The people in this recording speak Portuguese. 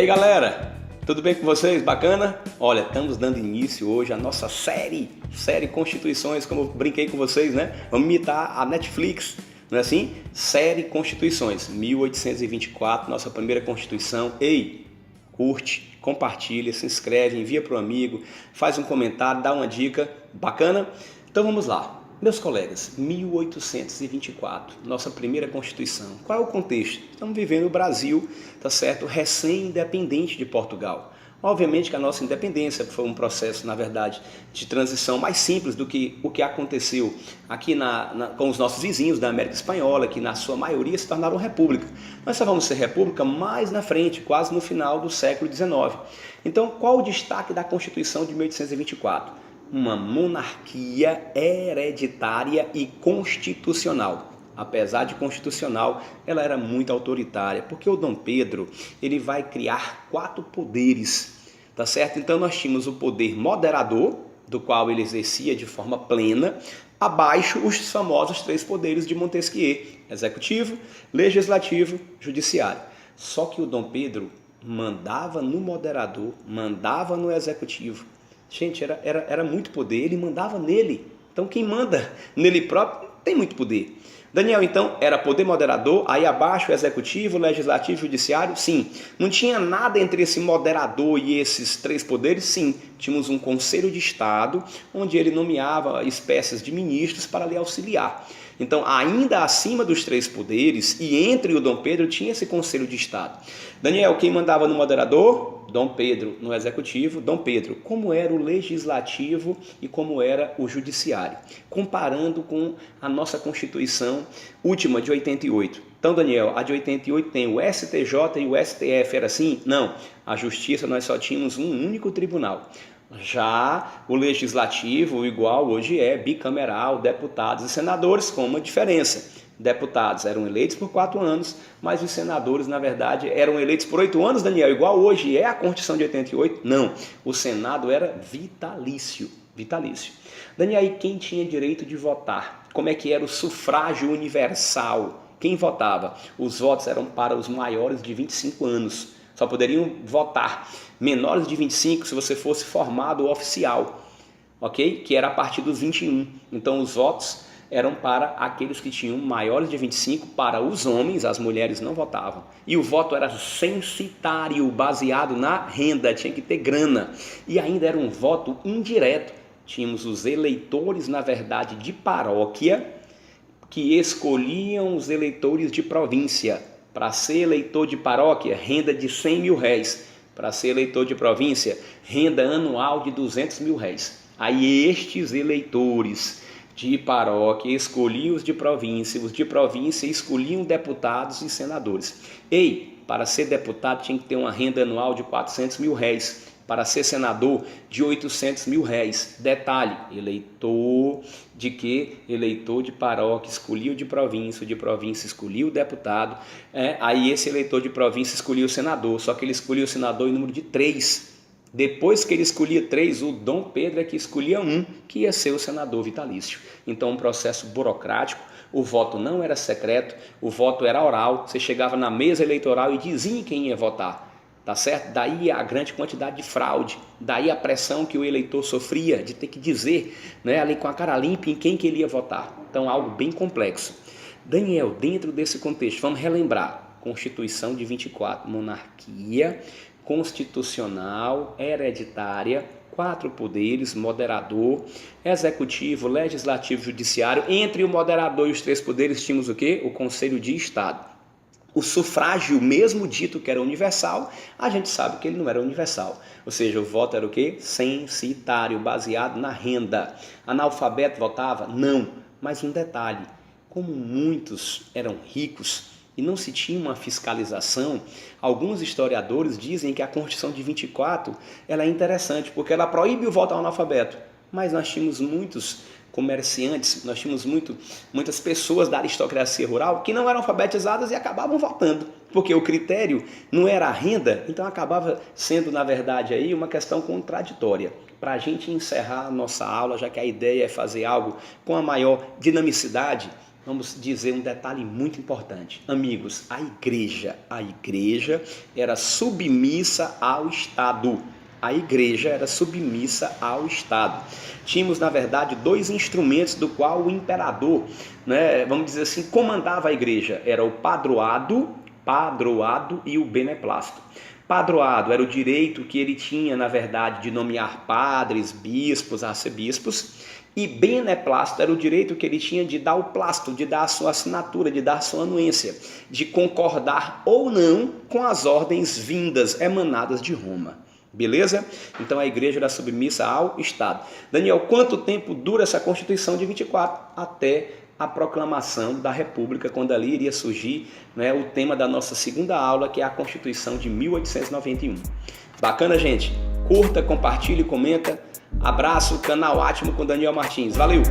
aí galera, tudo bem com vocês? Bacana? Olha, estamos dando início hoje à nossa série Constituições, como eu brinquei com vocês, né? Vamos imitar a Netflix, não é assim? Série Constituições, 1824, nossa primeira Constituição. Ei, curte, compartilha, se inscreve, envia para o amigo, faz um comentário, dá uma dica, bacana? Então vamos lá. Meus colegas, 1824, nossa primeira Constituição. Qual é o contexto? Estamos vivendo o Brasil, tá certo? Recém-independente de Portugal. Obviamente que a nossa independência foi um processo, na verdade, de transição mais simples do que o que aconteceu aqui com os nossos vizinhos da América Espanhola, que na sua maioria se tornaram república. Nós só vamos ser república mais na frente, quase no final do século XIX. Então, qual o destaque da Constituição de 1824? Uma monarquia hereditária e constitucional. Apesar de constitucional, ela era muito autoritária, porque o Dom Pedro ele vai criar 4 poderes, tá certo? Então nós tínhamos o poder moderador, do qual ele exercia de forma plena, abaixo os famosos 3 poderes de Montesquieu: executivo, legislativo, judiciário. Só que o Dom Pedro mandava no moderador, mandava no executivo. Gente, era muito poder, ele mandava nele. Então quem manda nele próprio tem muito poder. Daniel, então, era poder moderador, aí abaixo o executivo, legislativo, judiciário? Sim. Não tinha nada entre esse moderador e esses 3 poderes? Sim. Tínhamos um conselho de Estado, onde ele nomeava espécies de ministros para lhe auxiliar. Então, ainda acima dos 3 poderes, e entre o Dom Pedro, tinha esse conselho de Estado. Daniel, quem mandava no moderador? Dom Pedro. No executivo, Dom Pedro. Como era o legislativo e como era o judiciário? Comparando com a nossa Constituição última de 88. Então, Daniel, a de 88 tem o STJ e o STF, era assim? Não. A justiça nós só tínhamos um único tribunal. Já o legislativo, igual hoje é bicameral, deputados e senadores, com uma diferença. Deputados eram eleitos por 4 anos, mas os senadores, na verdade, eram eleitos por 8 anos, Daniel, igual hoje é a Constituição de 88? Não, o Senado era vitalício. Daniel, e quem tinha direito de votar? Como é que era o sufrágio universal? Quem votava? Os votos eram para os maiores de 25 anos. Só poderiam votar menores de 25 se você fosse formado oficial, ok? Que era a partir dos 21. Então os votos eram para aqueles que tinham maiores de 25, para os homens, as mulheres não votavam. E o voto era censitário, baseado na renda, tinha que ter grana. E ainda era um voto indireto. Tínhamos os eleitores, na verdade, de paróquia, que escolhiam os eleitores de província. Para ser eleitor de paróquia, renda de 100 mil réis. Para ser eleitor de província, renda anual de 200 mil réis. Aí estes eleitores de paróquia escolhiam os de província escolhiam deputados e senadores. Ei, para ser deputado tinha que ter uma renda anual de 400 mil réis. Para ser senador, de 800 mil réis. Detalhe, eleitor de quê? Eleitor de paróquia, escolhia o de província escolhia o deputado. Aí esse eleitor de província escolhia o senador, só que ele escolhia o senador em número de 3. Depois que ele escolhia 3, o Dom Pedro é que escolhia 1, que ia ser o senador vitalício. Então um processo burocrático, o voto não era secreto, o voto era oral, você chegava na mesa eleitoral e dizia quem ia votar. Tá certo? Daí a grande quantidade de fraude, daí a pressão que o eleitor sofria de ter que dizer, né, ali com a cara limpa em quem que ele ia votar. Então algo bem complexo. Daniel, dentro desse contexto, vamos relembrar: Constituição de 24, monarquia constitucional, hereditária, 4 poderes: moderador, executivo, legislativo, judiciário. Entre o moderador e os 3 poderes tínhamos o quê? O Conselho de Estado. O sufrágio, mesmo dito que era universal, a gente sabe que ele não era universal. Ou seja, o voto era o quê? Censitário, baseado na renda. Analfabeto votava? Não. Mas um detalhe: como muitos eram ricos e não se tinha uma fiscalização, alguns historiadores dizem que a Constituição de 24 ela é interessante, porque ela proíbe o voto ao analfabeto. Mas nós tínhamos muitos comerciantes, nós tínhamos muitas pessoas da aristocracia rural que não eram alfabetizadas e acabavam votando, porque o critério não era a renda, então acabava sendo, na verdade, aí uma questão contraditória. Para a gente encerrar a nossa aula, já que a ideia é fazer algo com a maior dinamicidade, vamos dizer um detalhe muito importante. Amigos, a igreja era submissa ao Estado. A igreja era submissa ao Estado. Tínhamos, na verdade, dois instrumentos do qual o imperador, né, vamos dizer assim, comandava a igreja. Era o padroado e o beneplácito. Padroado era o direito que ele tinha, na verdade, de nomear padres, bispos, arcebispos. E beneplácito era o direito que ele tinha de dar o plácito, de dar a sua assinatura, de dar a sua anuência, de concordar ou não com as ordens vindas, emanadas de Roma. Beleza? Então a igreja era submissa ao Estado. Daniel, quanto tempo dura essa Constituição de 24? Até a proclamação da República, quando ali iria surgir, né, o tema da nossa segunda aula, que é a Constituição de 1891. Bacana, gente? Curta, compartilhe, comenta. Abraço, canal Átimo com Daniel Martins. Valeu!